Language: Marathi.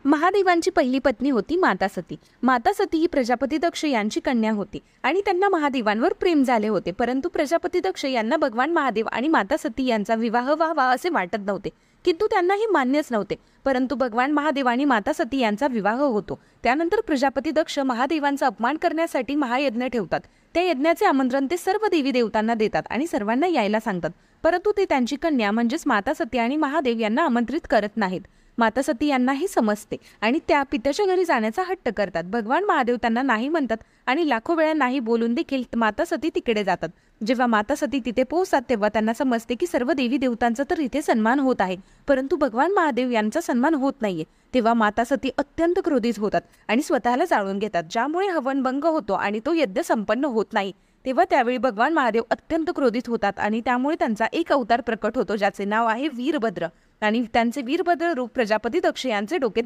महादेवांची पहिली पत्नी होती माता सती। माता सती ही प्रजापती दक्ष यांची कन्या होती आणि त्यांना महादेवांवर प्रेम झाले होते। परंतु प्रजापती दक्ष यांना भगवान महादेव आणि माता सती यांचा विवाह व्हावा असे वाटत नव्हते, किंतु त्यांना हे मान्यच नव्हते। परंतु भगवान महादेव आणि माता सती यांचा विवाह होतो। त्यानंतर प्रजापती दक्ष महादेवांचा अपमान करण्यासाठी महायज्ञ ठेवतात। त्या यज्ञाचे आमंत्रण ते सर्व देवी देवतांना देतात आणि सर्वांना यायला सांगतात, परंतु ते त्यांची कन्या म्हणजेच माता सती आणि महादेव यांना आमंत्रित करत नाहीत। माता सती यांना हे समजते आणि त्या पित्याच्या घरी जाण्याचा हट्ट करतात। भगवान महादेव त्यांना नाही म्हणतात आणि लाखो वेळा नाही बोलून देखील माता सती तिकडे जातात। जेव्हा माता सती तिथे पोहोचतात तेव्हा त्यांना समजते की सर्व देवी देवतांचा तर इथे सन्मान होत आहे, परंतु भगवान महादेव यांचा सन्मान होत नाहीये। तेव्हा माता सती अत्यंत क्रोधित होतात आणि स्वतःला जाळून घेतात, ज्यामुळे हवन भंग होतो आणि तो यज्ञ संपन्न होत नाही। तेव्हा त्यावेळी भगवान महादेव अत्यंत क्रोधित होतात आणि त्यामुळे त्यांचा एक अवतार प्रकट होतो, ज्याचे नाव आहे वीरभद्र। आणि त्यांचे वीरभद्र रूप प्रजापती दक्ष यांचे डोके